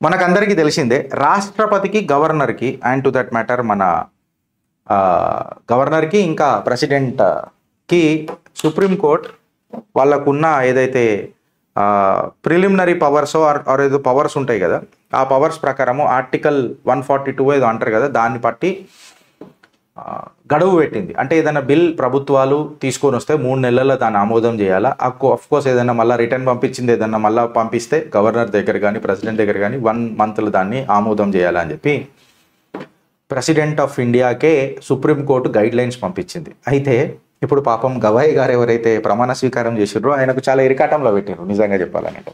మనకందరికీ తెలిసిందే రాష్ట్రపతికి గవర్నర్కి అండ్ టు దట్ మ్యాటర్ మన గవర్నర్కి ఇంకా ప్రెసిడెంట్కి సుప్రీంకోర్టు వాళ్ళకున్న ఏదైతే ప్రిలిమినరీ పవర్స్ ఆర్ ఏదో పవర్స్ ఉంటాయి కదా, ఆ పవర్స్ ప్రకారము ఆర్టికల్ 142 ఏదో అంటారు కదా, దాన్ని బట్టి గడువు పెట్టింది. అంటే ఏదైనా బిల్ ప్రభుత్వాలు తీసుకొని వస్తే 3 నెలల్లో దాన్ని ఆమోదం చేయాలా. అఫ్కోర్స్ ఏదైనా మళ్ళీ రిటర్న్ పంపించింది ఏదన్నా మళ్ళీ పంపిస్తే గవర్నర్ దగ్గర కానీ ప్రెసిడెంట్ దగ్గర కానీ 1 మంత్లో దాన్ని ఆమోదం చేయాలని చెప్పి ప్రెసిడెంట్ ఆఫ్ ఇండియాకే సుప్రీంకోర్టు గైడ్ లైన్స్ పంపించింది. అయితే ఇప్పుడు పాపం గవాయి గారు ఎవరైతే ప్రమాణ స్వీకారం చేసిర్రో ఆయనకు చాలా ఇరికాటంలో పెట్టారు. నిజంగా చెప్పాలంటే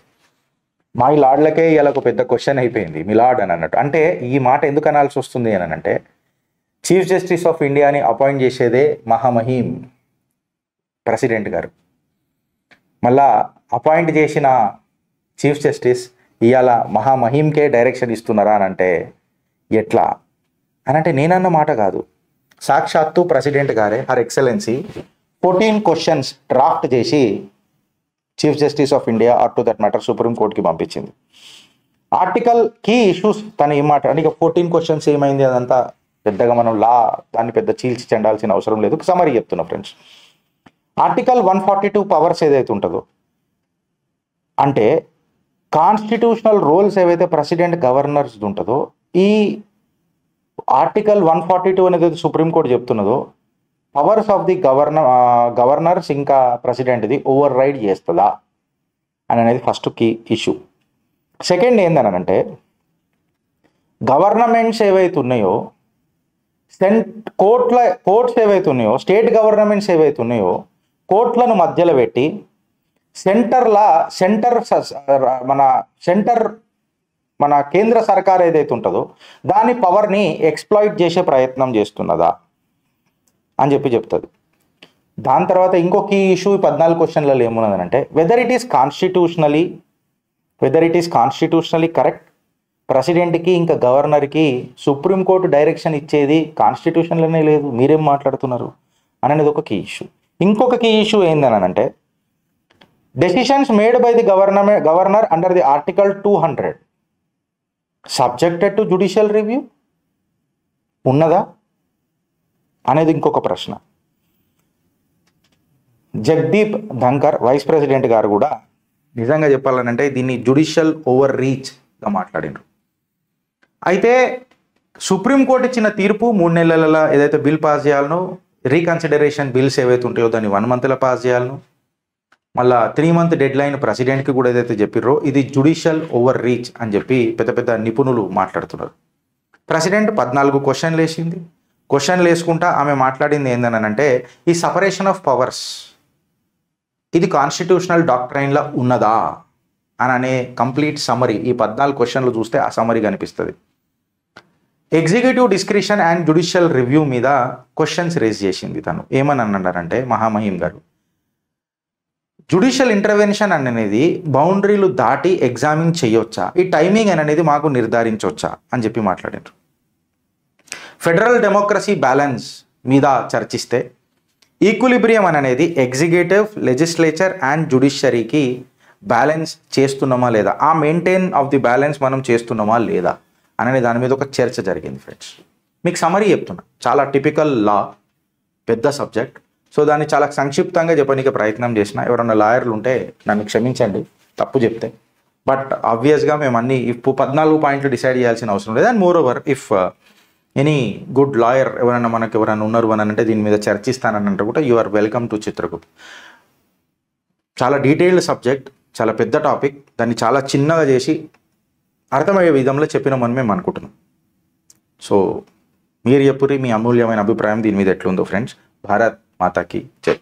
మా ఈ లార్డ్లకే ఇలా ఒక పెద్ద క్వశ్చన్ అయిపోయింది మీ లార్డ్ అని అన్నట్టు. అంటే ఈ మాట ఎందుకు అనాల్సి వస్తుంది అని అంటే, చీఫ్ జస్టిస్ ఆఫ్ ఇండియాని అపాయింట్ చేసేదే మహామహిం ప్రెసిడెంట్ గారు. మళ్ళా అపాయింట్ చేసిన చీఫ్ జస్టిస్ ఇవాళ మహామహింకే డైరెక్షన్ ఇస్తున్నారా అని అంటే ఎట్లా అని అంటే నేనన్న మాట కాదు, సాక్షాత్తు ప్రెసిడెంట్ గారే హర్ ఎక్సలెన్సీ 14 క్వశ్చన్స్ డ్రాఫ్ట్ చేసి chief justice of India or to that matter సుప్రీంకోర్టుకి పంపించింది. ఆర్టికల్ కీ ఇష్యూస్ తను ఏం మాట అంటే 14 క్వశ్చన్స్ ఏమైంది అదంతా పెద్దగా మనం దాన్ని పెద్ద చీల్చి చెండాల్సిన అవసరం లేదు. సమరీ చెప్తున్నా ఫ్రెండ్స్. ఆర్టికల్ 142 పవర్స్ ఏదైతే ఉంటుందో అంటే కాన్స్టిట్యూషనల్ రోల్స్ ఏవైతే ప్రెసిడెంట్ గవర్నర్స్ ఉంటుందో, ఈ ఆర్టికల్ 142 అనేది సుప్రీంకోర్టు చెప్తున్నదో పవర్స్ ఆఫ్ ది గవర్నర్స్ ఇంకా ప్రెసిడెంట్ది ఓవర్ రైడ్ చేస్తుందా అని అనేది ఫస్ట్ కీ ఇష్యూ. సెకండ్ ఏందనంటే గవర్నమెంట్స్ ఏవైతే ఉన్నాయో కోర్ట్స్ ఏవైతే ఉన్నాయో స్టేట్ గవర్నమెంట్స్ ఏవైతే ఉన్నాయో కోర్టులను మధ్యలో పెట్టి మన కేంద్ర సర్కార్ ఏదైతే ఉంటుందో దాని పవర్ని ఎక్స్ప్లాయిట్ చేసే ప్రయత్నం చేస్తున్నదా అని చెప్తుంది. దాని తర్వాత ఇంకొక ఇష్యూ 14 క్వశ్చన్లలో ఏమున్నదంటే whether it is constitutionally correct, ప్రెసిడెంట్కి ఇంకా గవర్నర్కి సుప్రీంకోర్టు డైరెక్షన్ ఇచ్చేది కాన్స్టిట్యూషన్లోనే లేదు, మీరేం మాట్లాడుతున్నారు అనేది ఒక కీ ఇష్యూ. ఇంకొక కీ ఇష్యూ ఏందనంటే decisions made by the governor under the article 200 subjected to judicial review ఉన్నదా అనేది ఇంకొక ప్రశ్న. జగదీప్ ధంకర్ వైస్ ప్రెసిడెంట్ గారు కూడా నిజంగా చెప్పాలనంటే దీన్ని జ్యుడిషియల్ ఓవర్ రీచ్గా మాట్లాడినారు. అయితే సుప్రీంకోర్టు ఇచ్చిన తీర్పు 3 నెలల ఏదైతే బిల్ పాస్ చేయాలనో, రీకన్సిడరేషన్ బిల్స్ ఏవైతే ఉంటాయో దాన్ని 1 మంత్లో పాస్ చేయాలనో, మళ్ళా 3 మంత్ డెడ్ లైన్ ప్రెసిడెంట్కి కూడా ఏదైతే చెప్పిర్రో ఇది జ్యుడిషియల్ ఓవర్ రీచ్ అని చెప్పి పెద్ద పెద్ద నిపుణులు మాట్లాడుతున్నారు. ప్రెసిడెంట్ 14 క్వశ్చన్లు వేసింది. క్వశ్చన్లు వేసుకుంటా ఆమె మాట్లాడింది ఏందనంటే ఈ సపరేషన్ ఆఫ్ పవర్స్ ఇది కాన్స్టిట్యూషనల్ డాక్ట్రైన్లో ఉన్నదా అని అనే కంప్లీట్ సమరీ ఈ 14 క్వశ్చన్లు చూస్తే ఆ సమరీ కనిపిస్తుంది. Executive discretion and judicial review మీద క్వశ్చన్స్ రేజ్ చేసింది. తను ఏమని అన్నారంటే మహామహిం గారు, జ్యుడిషియల్ ఇంటర్వెన్షన్ అనేది బౌండరీలు దాటి ఎగ్జామిన్ చేయొచ్చా, ఈ టైమింగ్ అనేది మాకు నిర్ధారించవచ్చా అని చెప్పి మాట్లాడారు. ఫెడరల్ డెమోక్రసీ బ్యాలెన్స్ మీద చర్చిస్తే ఈక్విలిబ్రియం అనేది ఎగ్జిక్యూటివ్, లెజిస్లేచర్ అండ్ జ్యుడిషియరీకి బ్యాలెన్స్ చేస్తున్నామా లేదా, ఆ మెయింటైన్ ఆఫ్ ది బ్యాలెన్స్ మనం చేస్తున్నామా లేదా అనే దాని మీద ఒక చర్చ జరిగింది ఫ్రెండ్స్. మీకు సమరీ చెప్తున్నా, చాలా టిపికల్ లా, పెద్ద సబ్జెక్ట్. సో దాన్ని చాలా సంక్షిప్తంగా చెప్పడానికి ప్రయత్నం చేసిన. ఎవరైనా లాయర్లు ఉంటే నన్ను క్షమించండి తప్పు చెప్తే, బట్ ఆబ్వియస్గా మేము అన్ని 14 పాయింట్లు డిసైడ్ చేయాల్సిన అవసరం లేదు. And moreover if any good lawyer ఎవరైనా ఉన్నారు అని అంటే దీని మీద చర్చిస్తానంటే కూడా you are welcome to Chitragupt. చాలా డీటెయిల్డ్ సబ్జెక్ట్, చాలా పెద్ద టాపిక్, దాన్ని చాలా చిన్నగా చేసి అర్థమయ్యే విధంలో చెప్పినామని మేము అనుకుంటున్నాం. సో మీరు చెప్పురి మీ అమూల్యమైన అభిప్రాయం దీని మీద ఎట్లుందో ఫ్రెండ్స్. భారత్ మాతాకి జై.